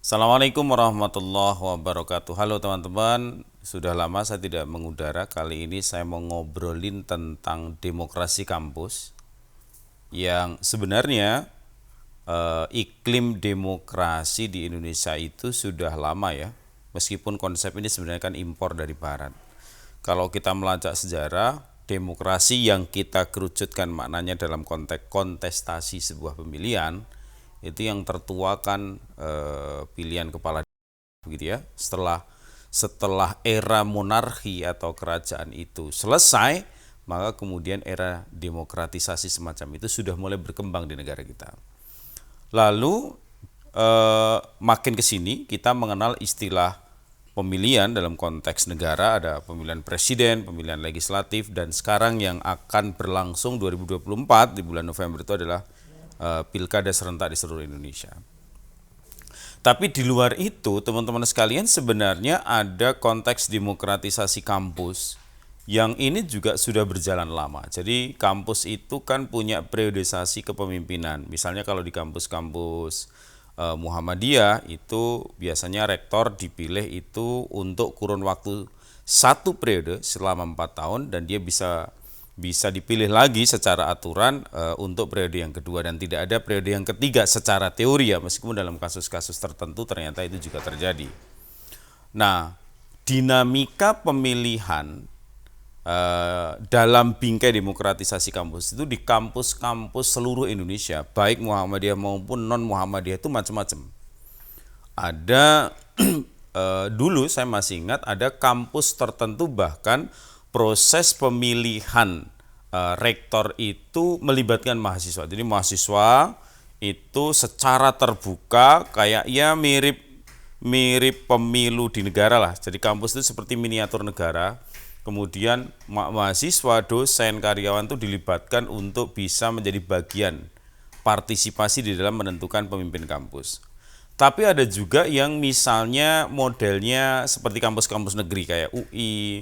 Assalamualaikum warahmatullahi wabarakatuh. Halo teman-teman, sudah lama saya tidak mengudara. Kali ini saya mau ngobrolin tentang demokrasi kampus yang sebenarnya iklim demokrasi di Indonesia itu sudah lama ya. Meskipun konsep ini sebenarnya kan impor dari barat. Kalau kita melacak sejarah, demokrasi yang kita kerucutkan maknanya dalam konteks kontestasi sebuah pemilihan itu yang tertua kan pilihan kepala begitu ya. Setelah era monarki atau kerajaan itu selesai, maka kemudian era demokratisasi semacam itu sudah mulai berkembang di negara kita. Lalu makin ke sini kita mengenal istilah pemilihan dalam konteks negara, ada pemilihan presiden, pemilihan legislatif, dan sekarang yang akan berlangsung 2024 di bulan November itu adalah pilkada serentak di seluruh Indonesia. Tapi di luar itu, teman-teman sekalian, sebenarnya ada konteks demokratisasi kampus yang ini juga sudah berjalan lama. Jadi kampus itu kan punya periodisasi kepemimpinan. Misalnya kalau di kampus-kampus Muhammadiyah itu biasanya rektor dipilih itu untuk kurun waktu satu periode selama 4 tahun, dan dia bisa dipilih lagi secara aturan untuk periode yang kedua, dan tidak ada periode yang ketiga secara teori ya, meskipun dalam kasus-kasus tertentu ternyata itu juga terjadi. Nah, dinamika pemilihan dalam bingkai demokratisasi kampus itu di kampus-kampus seluruh Indonesia, baik Muhammadiyah maupun non Muhammadiyah, itu macam-macam. Ada dulu saya masih ingat ada kampus tertentu bahkan proses pemilihan rektor itu melibatkan mahasiswa. Jadi mahasiswa itu secara terbuka kayak ya mirip mirip pemilu di negara lah. Jadi kampus itu seperti miniatur negara. Kemudian mahasiswa, dosen, karyawan itu dilibatkan untuk bisa menjadi bagian partisipasi di dalam menentukan pemimpin kampus. Tapi ada juga yang misalnya modelnya seperti kampus-kampus negeri kayak UI,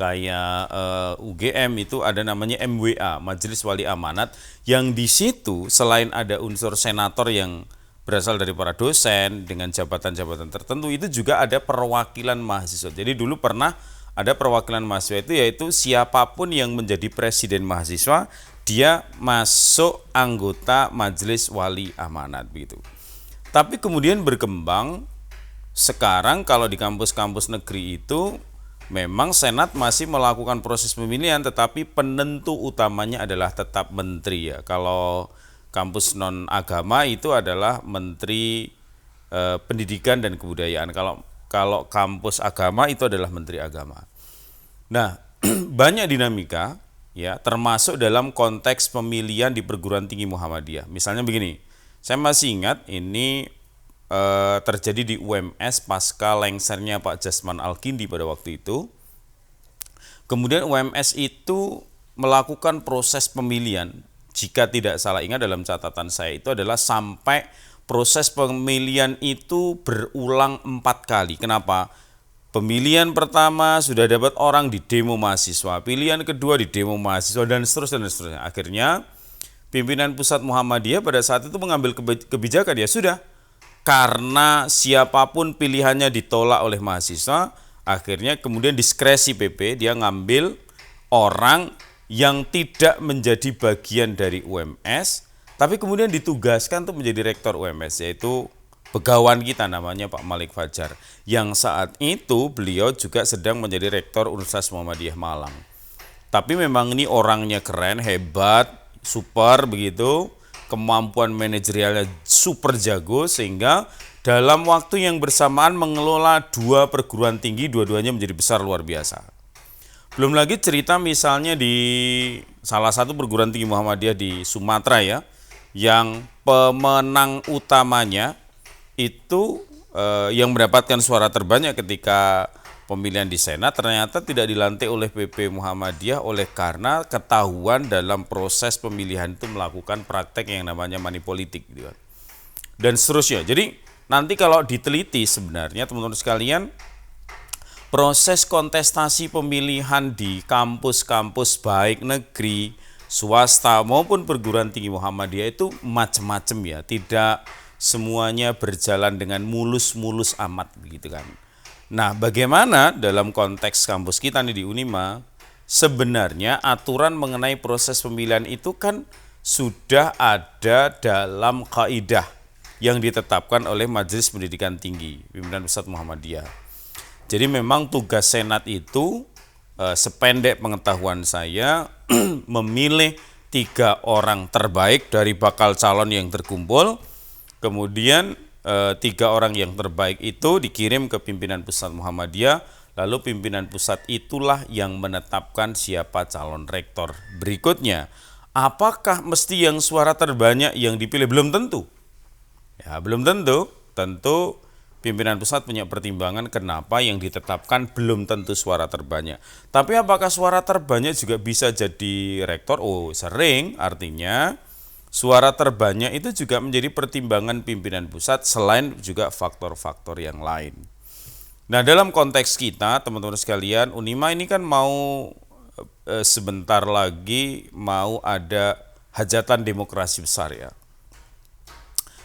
kayak UGM, itu ada namanya MWA, Majelis Wali Amanat, yang di situ selain ada unsur senator yang berasal dari para dosen dengan jabatan-jabatan tertentu, itu juga ada perwakilan mahasiswa. Jadi dulu pernah ada perwakilan mahasiswa itu, yaitu siapapun yang menjadi presiden mahasiswa, dia masuk anggota Majelis Wali Amanat begitu. Tapi kemudian berkembang, sekarang kalau di kampus-kampus negeri itu memang Senat masih melakukan proses pemilihan, tetapi penentu utamanya adalah tetap menteri ya. Kalau kampus non agama itu adalah menteri pendidikan dan kebudayaan. Kalau kampus agama itu adalah menteri agama. Nah, banyak dinamika ya, termasuk dalam konteks pemilihan di perguruan tinggi Muhammadiyah. Misalnya begini, saya masih ingat ini terjadi di UMS pasca lengsernya Pak Jasman Al-Kindi pada waktu itu. Kemudian UMS itu melakukan proses pemilihan, jika tidak salah ingat dalam catatan saya itu adalah sampai proses pemilihan itu berulang 4 kali. Kenapa? Pemilihan pertama sudah dapat orang di demo mahasiswa, pilihan kedua di demo mahasiswa, dan seterusnya dan seterusnya. Akhirnya pimpinan pusat Muhammadiyah pada saat itu mengambil kebijakan, ya sudah, karena siapapun pilihannya ditolak oleh mahasiswa, akhirnya kemudian diskresi PP, dia ngambil orang yang tidak menjadi bagian dari UMS, tapi kemudian ditugaskan untuk menjadi rektor UMS, yaitu pegawan kita namanya Pak Malik Fajar, yang saat itu beliau juga sedang menjadi rektor Universitas Muhammadiyah Malang. Tapi memang ini orangnya keren, hebat, super begitu, kemampuan manajerialnya super jago, sehingga dalam waktu yang bersamaan mengelola 2 perguruan tinggi, dua-duanya menjadi besar luar biasa. Belum lagi cerita misalnya di salah satu perguruan tinggi Muhammadiyah di Sumatera ya, yang pemenang utamanya itu yang mendapatkan suara terbanyak ketika pemilihan di Senat ternyata tidak dilantik oleh PP Muhammadiyah oleh karena ketahuan dalam proses pemilihan itu melakukan praktek yang namanya money politik gitu kan. Dan seterusnya. Jadi nanti kalau diteliti sebenarnya teman-teman sekalian, proses kontestasi pemilihan di kampus-kampus baik negeri, swasta maupun perguruan tinggi Muhammadiyah itu macam-macam ya, semuanya berjalan dengan mulus-mulus amat begitu kan. Nah, bagaimana dalam konteks kampus kita nih di Unima, sebenarnya aturan mengenai proses pemilihan itu kan sudah ada dalam kaidah yang ditetapkan oleh Majelis Pendidikan Tinggi Pimpinan Pusat Muhammadiyah. Jadi memang tugas Senat itu sependek pengetahuan saya memilih 3 orang terbaik dari bakal calon yang terkumpul, kemudian 3 orang yang terbaik itu dikirim ke pimpinan pusat Muhammadiyah, lalu pimpinan pusat itulah yang menetapkan siapa calon rektor berikutnya. Apakah mesti yang suara terbanyak yang dipilih? Belum tentu. Ya, belum tentu. Tentu pimpinan pusat punya pertimbangan kenapa yang ditetapkan belum tentu suara terbanyak. Tapi apakah suara terbanyak juga bisa jadi rektor? Oh, sering. Artinya suara terbanyak itu juga menjadi pertimbangan pimpinan pusat selain juga faktor-faktor yang lain. Nah, dalam konteks kita, teman-teman sekalian, Unima ini kan mau sebentar lagi mau ada hajatan demokrasi besar ya.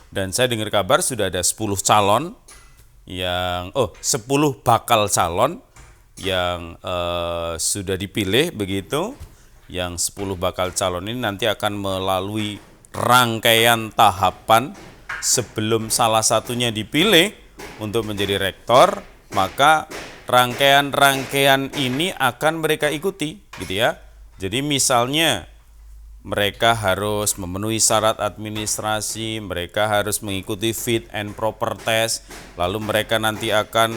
Dan saya dengar kabar sudah ada 10 calon yang 10 bakal calon yang sudah dipilih begitu. Yang 10 bakal calon ini nanti akan melalui rangkaian tahapan sebelum salah satunya dipilih untuk menjadi rektor, maka rangkaian-rangkaian ini akan mereka ikuti gitu ya. Jadi misalnya mereka harus memenuhi syarat administrasi, mereka harus mengikuti fit and proper test, lalu mereka nanti akan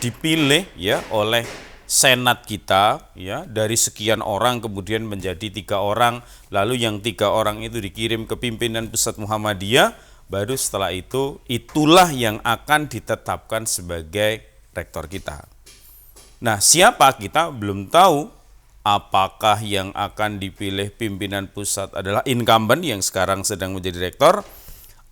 dipilih ya oleh Senat kita ya, dari sekian orang kemudian menjadi 3 orang, lalu yang 3 orang itu dikirim ke pimpinan pusat Muhammadiyah, baru setelah itu itulah yang akan ditetapkan sebagai rektor kita. Nah, siapa kita belum tahu. Apakah yang akan dipilih pimpinan pusat adalah incumbent yang sekarang sedang menjadi rektor,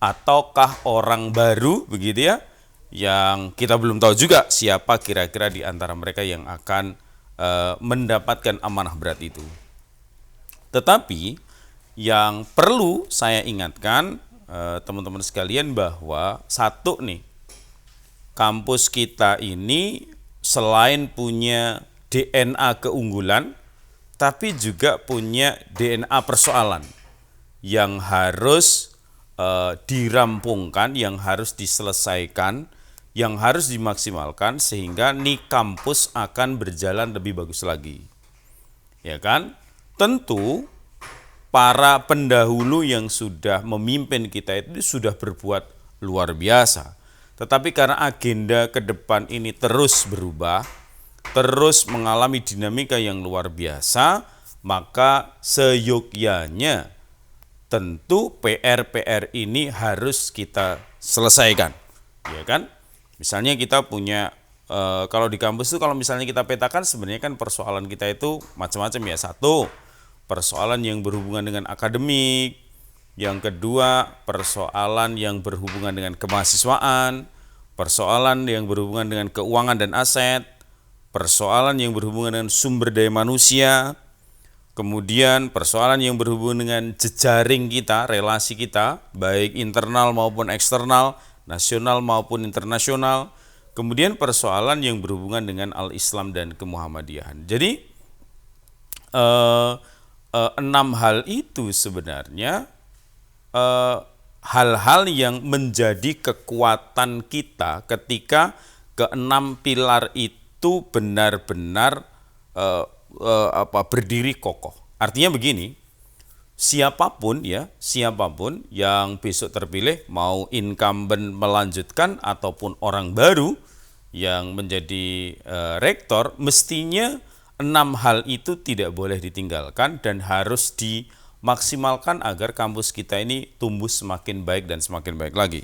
ataukah orang baru begitu ya, yang kita belum tahu juga siapa kira-kira di antara mereka yang akan mendapatkan amanah berat itu. Tetapi yang perlu saya ingatkan teman-teman sekalian bahwa satu nih, kampus kita ini selain punya DNA keunggulan, tapi juga punya DNA persoalan yang harus dirampungkan, yang harus diselesaikan, yang harus dimaksimalkan sehingga nih kampus akan berjalan lebih bagus lagi. Ya kan? Tentu para pendahulu yang sudah memimpin kita itu sudah berbuat luar biasa. Tetapi karena agenda ke depan ini terus berubah, terus mengalami dinamika yang luar biasa, maka seyogyanya tentu PR-PR ini harus kita selesaikan, ya kan? Misalnya kita punya kalau di kampus itu kalau misalnya kita petakan sebenarnya kan persoalan kita itu macam-macam ya. Satu, persoalan yang berhubungan dengan akademik, yang kedua persoalan yang berhubungan dengan kemahasiswaan, persoalan yang berhubungan dengan keuangan dan aset, persoalan yang berhubungan dengan sumber daya manusia, kemudian persoalan yang berhubungan dengan jejaring kita, relasi kita, baik internal maupun eksternal, nasional maupun internasional, kemudian persoalan yang berhubungan dengan al-Islam dan kemuhammadiyahan. Jadi 6 hal itu sebenarnya hal-hal yang menjadi kekuatan kita ketika ke-6 pilar itu benar-benar berdiri kokoh. Artinya begini, siapapun yang besok terpilih, mau incumbent melanjutkan ataupun orang baru yang menjadi rektor, mestinya 6 hal itu tidak boleh ditinggalkan dan harus dimaksimalkan agar kampus kita ini tumbuh semakin baik dan semakin baik lagi.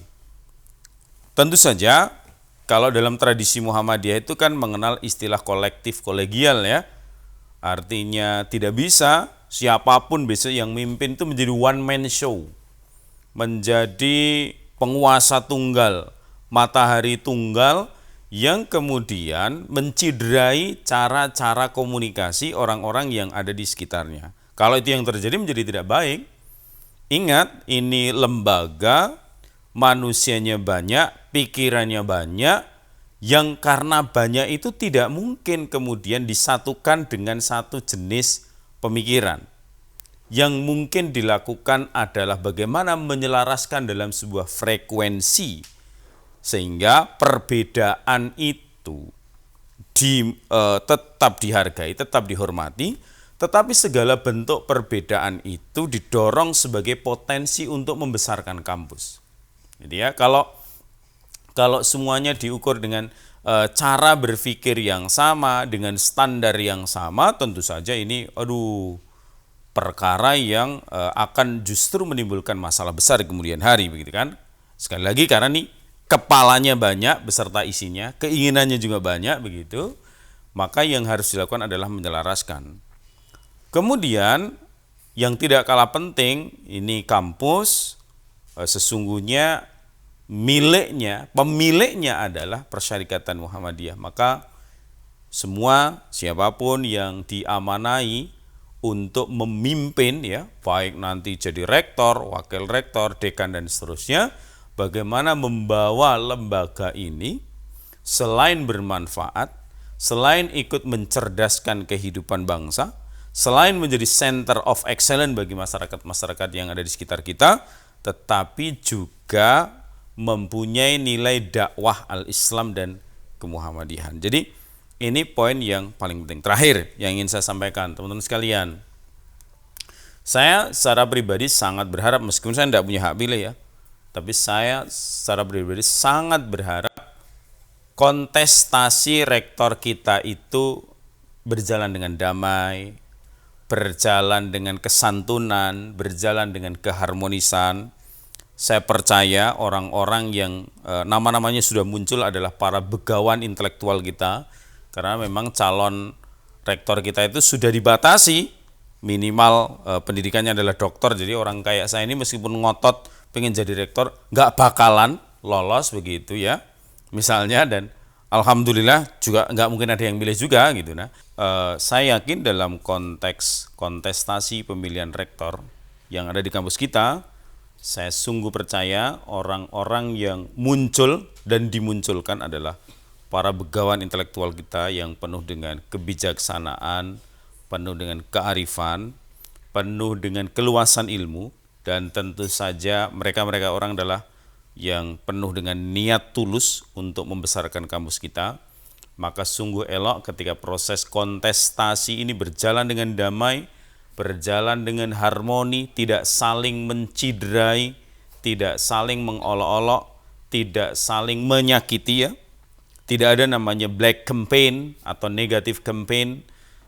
Tentu saja kalau dalam tradisi Muhammadiyah itu kan mengenal istilah kolektif kolegial ya. Artinya tidak bisa siapapun besok yang mimpin itu menjadi one man show. Menjadi penguasa tunggal, matahari tunggal yang kemudian menciderai cara-cara komunikasi orang-orang yang ada di sekitarnya. Kalau itu yang terjadi menjadi tidak baik. Ingat, ini lembaga, manusianya banyak, pikirannya banyak, yang karena banyak itu tidak mungkin kemudian disatukan dengan satu jenis pemikiran. Yang mungkin dilakukan adalah bagaimana menyelaraskan dalam sebuah frekuensi, sehingga perbedaan itu tetap dihargai, tetap dihormati, tetapi segala bentuk perbedaan itu didorong sebagai potensi untuk membesarkan kampus. Jadi ya, kalau semuanya diukur dengan cara berpikir yang sama, dengan standar yang sama, tentu saja ini perkara yang akan justru menimbulkan masalah besar di kemudian hari, begitu kan? Sekali lagi, karena nih kepalanya banyak beserta isinya, keinginannya juga banyak, begitu, maka yang harus dilakukan adalah menyelaraskan. Kemudian yang tidak kalah penting, ini kampus sesungguhnya pemiliknya adalah Persyarikatan Muhammadiyah. Maka semua siapapun yang diamanai untuk memimpin, ya, baik nanti jadi rektor, wakil rektor, dekan dan seterusnya, bagaimana membawa lembaga ini selain bermanfaat, selain ikut mencerdaskan kehidupan bangsa, selain menjadi center of excellence bagi masyarakat-masyarakat yang ada di sekitar kita, tetapi juga mempunyai nilai dakwah al-Islam dan kemuhammadiyahan. Jadi ini poin yang paling penting. Terakhir yang ingin saya sampaikan, teman-teman sekalian, saya secara pribadi sangat berharap, meskipun saya tidak punya hak pilih ya, tapi saya secara pribadi sangat berharap kontestasi rektor kita itu berjalan dengan damai, berjalan dengan kesantunan, berjalan dengan keharmonisan. Saya percaya orang-orang yang nama-namanya sudah muncul adalah para begawan intelektual kita, karena memang calon rektor kita itu sudah dibatasi, minimal pendidikannya adalah doktor. Jadi orang kayak saya ini meskipun ngotot pengen jadi rektor, nggak bakalan lolos, begitu ya, misalnya. Dan alhamdulillah juga nggak mungkin ada yang milih juga, gitu. Nah, saya yakin dalam konteks kontestasi pemilihan rektor yang ada di kampus kita, saya sungguh percaya orang-orang yang muncul dan dimunculkan adalah para begawan intelektual kita yang penuh dengan kebijaksanaan, penuh dengan kearifan, penuh dengan keluasan ilmu, dan tentu saja mereka-mereka orang adalah yang penuh dengan niat tulus untuk membesarkan kampus kita. Maka sungguh elok ketika proses kontestasi ini berjalan dengan damai, berjalan dengan harmoni, tidak saling menciderai, tidak saling mengolok-olok, tidak saling menyakiti, ya. Tidak ada namanya black campaign atau negative campaign.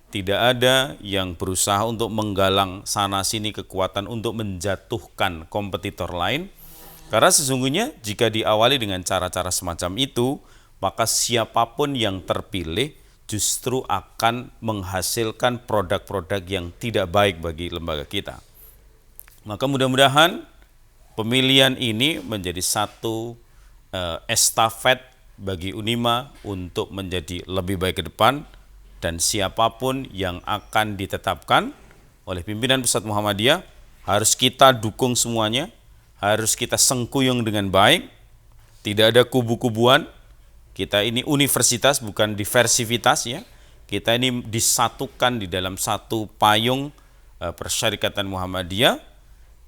Tidak ada yang berusaha untuk menggalang sana-sini kekuatan untuk menjatuhkan kompetitor lain. Karena sesungguhnya jika diawali dengan cara-cara semacam itu, maka siapapun yang terpilih justru akan menghasilkan produk-produk yang tidak baik bagi lembaga kita. Maka mudah-mudahan pemilihan ini menjadi satu estafet bagi Unima untuk menjadi lebih baik ke depan. Dan siapapun yang akan ditetapkan oleh pimpinan Pusat Muhammadiyah harus kita dukung semuanya, harus kita sengkuyung dengan baik, tidak ada kubu-kubuan. Kita ini universitas, bukan diversivitas, ya. Kita ini disatukan di dalam satu payung Persyarikatan Muhammadiyah,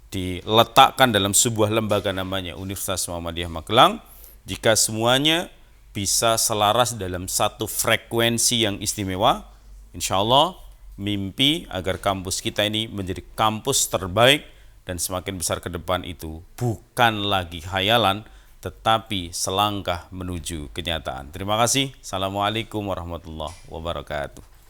diletakkan dalam sebuah lembaga namanya Universitas Muhammadiyah Magelang. Jika semuanya bisa selaras dalam satu frekuensi yang istimewa, insya Allah mimpi agar kampus kita ini menjadi kampus terbaik dan semakin besar ke depan itu bukan lagi khayalan, tetapi selangkah menuju kenyataan. Terima kasih. Assalamualaikum warahmatullahi wabarakatuh.